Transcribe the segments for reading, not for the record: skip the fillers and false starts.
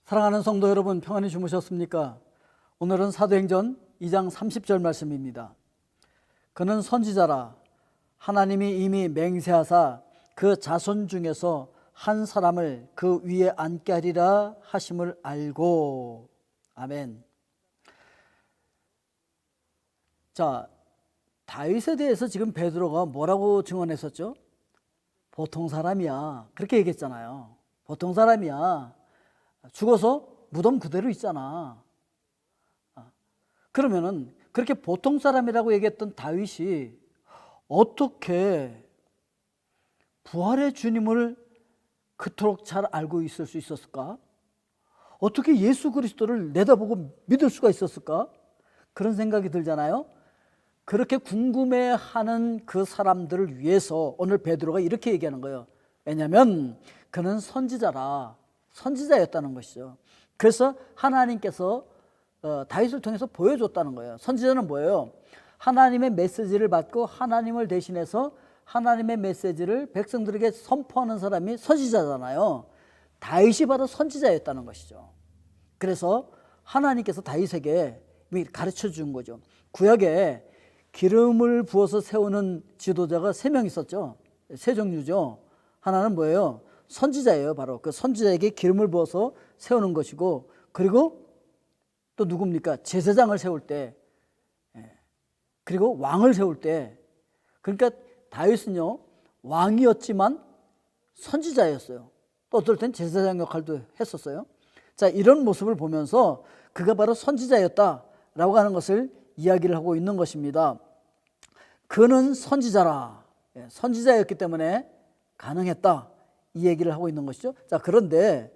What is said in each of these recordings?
사랑하는 성도 여러분, 평안히 주무셨습니까? 오늘은 사도행전 2장 30절 말씀입니다. 그는 선지자라 하나님이 이미 맹세하사 그 자손 중에서 한 사람을 그 위에 앉게 하리라 하심을 알고. 아멘. 자, 다윗에 대해서 지금 베드로가 뭐라고 증언했었죠? 보통 사람이야, 그렇게 얘기했잖아요. 보통 사람이야, 죽어서 무덤 그대로 있잖아. 그러면은 그렇게 보통 사람이라고 얘기했던 다윗이 어떻게 부활의 주님을 그토록 잘 알고 있을 수 있었을까? 어떻게 예수 그리스도를 내다보고 믿을 수가 있었을까? 그런 생각이 들잖아요. 그렇게 궁금해하는 그 사람들을 위해서 오늘 베드로가 이렇게 얘기하는 거예요. 왜냐하면 그는 선지자였다는 것이죠. 그래서 하나님께서 다윗을 통해서 보여줬다는 거예요. 선지자는 뭐예요? 하나님의 메시지를 받고 하나님을 대신해서 하나님의 메시지를 백성들에게 선포하는 사람이 선지자잖아요. 다윗이 바로 선지자였다는 것이죠. 그래서 하나님께서 다윗에게 가르쳐 준 거죠. 구약에 기름을 부어서 세우는 지도자가 3명 있었죠. 3종류죠. 하나는 뭐예요? 선지자예요. 바로 그 선지자에게 기름을 부어서 세우는 것이고, 그리고 또 누굽니까? 제사장을 세울 때, 그리고 왕을 세울 때. 그러니까 다윗은요, 왕이었지만 선지자였어요. 또 어떨 땐 제사장 역할도 했었어요. 자, 이런 모습을 보면서 그가 바로 선지자였다라고 하는 것을 이야기를 하고 있는 것입니다. 그는 선지자라, 선지자였기 때문에 가능했다, 이 얘기를 하고 있는 것이죠. 자, 그런데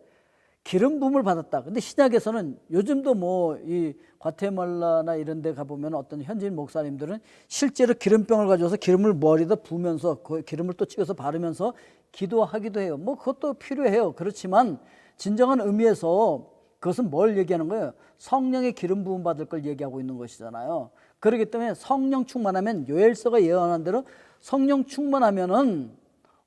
기름 부음을 받았다. 근데 신약에서는 요즘도 뭐 이 과테말라나 이런 데 가보면 어떤 현지인 목사님들은 실제로 기름병을 가져와서 기름을 머리에다 부으면서 그 기름을 또 찍어서 바르면서 기도하기도 해요. 뭐 그것도 필요해요. 그렇지만 진정한 의미에서 그것은 뭘 얘기하는 거예요? 성령의 기름 부음 받을 걸 얘기하고 있는 것이잖아요. 그렇기 때문에 성령 충만하면, 요엘서가 예언한 대로 성령 충만하면은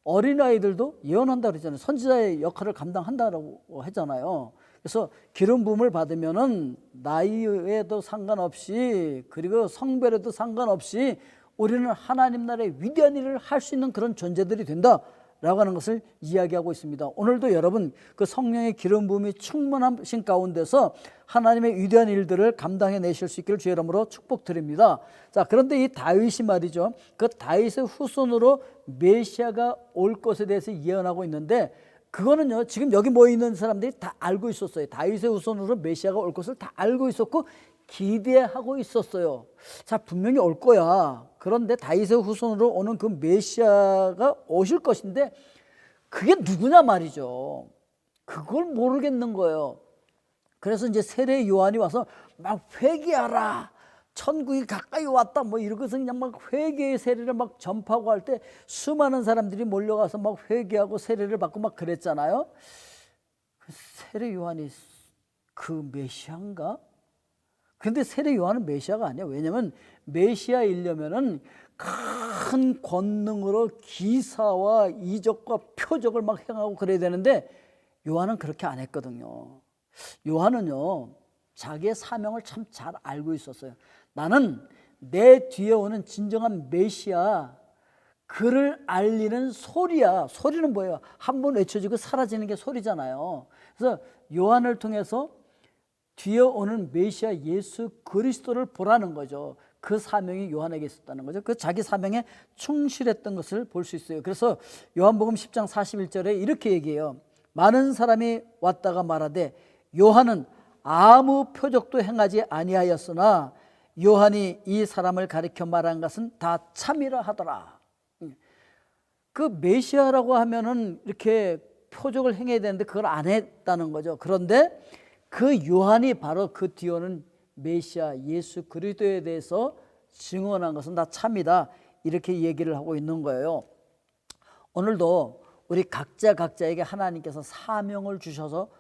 어린아이들도 예언한다 그러잖아요. 선지자의 역할을 감당한다고 하잖아요. 그래서 기름 부음을 받으면은 나이에도 상관없이, 그리고 성별에도 상관없이 우리는 하나님 나라의 위대한 일을 할 수 있는 그런 존재들이 된다라고 하는 것을 이야기하고 있습니다. 오늘도 여러분 그 성령의 기름 부음이 충만하신 가운데서 하나님의 위대한 일들을 감당해 내실 수 있기를 주의 이름으로 축복드립니다. 자, 그런데 이 다윗이 말이죠, 그 다윗의 후손으로 메시아가 올 것에 대해서 예언하고 있는데, 그거는요, 지금 여기 모여 있는 사람들이 다 알고 있었어요. 다윗의 후손으로 메시아가 올 것을 다 알고 있었고 기대하고 있었어요. 자, 분명히 올 거야. 그런데 다윗의 후손으로 오는 그 메시아가 오실 것인데 그게 누구냐 말이죠. 그걸 모르겠는 거예요. 그래서 이제 세례 요한이 와서 막 회개하라, 천국이 가까이 왔다, 뭐 이러고서 그냥 막 회개의 세례를 막 전파하고 할 때 수많은 사람들이 몰려가서 막 회개하고 세례를 받고 막 그랬잖아요. 세례 요한이 그 메시아인가? 그런데 세례 요한은 메시아가 아니야. 왜냐하면 메시아이려면은 큰 권능으로 기사와 이적과 표적을 막 행하고 그래야 되는데 요한은 그렇게 안 했거든요. 요한은요, 자기의 사명을 참 잘 알고 있었어요. 나는 내 뒤에 오는 진정한 메시아, 그를 알리는 소리야. 소리는 뭐예요? 한 번 외쳐지고 사라지는 게 소리잖아요. 그래서 요한을 통해서 뒤에 오는 메시아 예수 그리스도를 보라는 거죠. 그 사명이 요한에게 있었다는 거죠. 그 자기 사명에 충실했던 것을 볼 수 있어요. 그래서 요한복음 10장 41절에 이렇게 얘기해요. 많은 사람이 왔다가 말하되 요한은 아무 표적도 행하지 아니하였으나 요한이 이 사람을 가리켜 말한 것은 다 참이라 하더라. 그 메시아라고 하면은 이렇게 표적을 행해야 되는데 그걸 안 했다는 거죠. 그런데 그 요한이 바로 그 뒤에 오는 메시아 예수 그리스도에 대해서 증언한 것은 다 참이다, 이렇게 얘기를 하고 있는 거예요. 오늘도 우리 각자에게 하나님께서 사명을 주셔서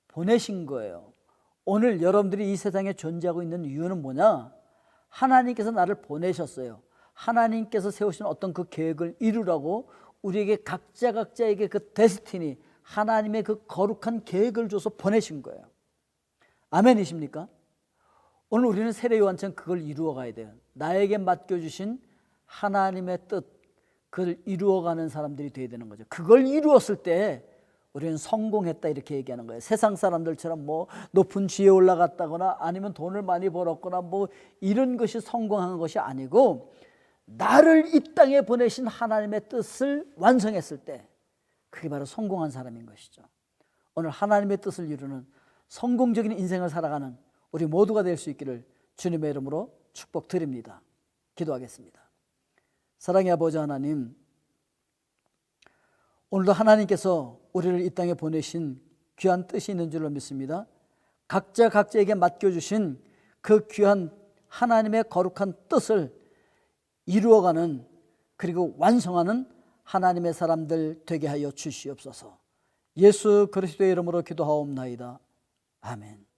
보내신 거예요. 오늘 여러분들이 이 세상에 존재하고 있는 이유는 뭐냐? 하나님께서 나를 보내셨어요. 하나님께서 세우신 어떤 그 계획을 이루라고 우리에게 각자에게 그 데스티니, 하나님의 그 거룩한 계획을 줘서 보내신 거예요. 아멘이십니까? 오늘 우리는 세례요한처럼 그걸 이루어 가야 돼요. 나에게 맡겨주신 하나님의 뜻, 그걸 이루어가는 사람들이 돼야 되는 거죠. 그걸 이루었을 때 우리는 성공했다 이렇게 얘기하는 거예요. 세상 사람들처럼 뭐 높은 지위에 올라갔다거나 아니면 돈을 많이 벌었거나 뭐 이런 것이 성공한 것이 아니고, 나를 이 땅에 보내신 하나님의 뜻을 완성했을 때 그게 바로 성공한 사람인 것이죠. 오늘 하나님의 뜻을 이루는 성공적인 인생을 살아가는 우리 모두가 될 수 있기를 주님의 이름으로 축복드립니다. 기도하겠습니다. 사랑의 아버지 하나님, 오늘도 하나님께서 우리를 이 땅에 보내신 귀한 뜻이 있는 줄로 믿습니다. 각자 각자에게 맡겨주신 그 귀한 하나님의 거룩한 뜻을 이루어가는, 그리고 완성하는 하나님의 사람들 되게 하여 주시옵소서. 예수 그리스도의 이름으로 기도하옵나이다. 아멘.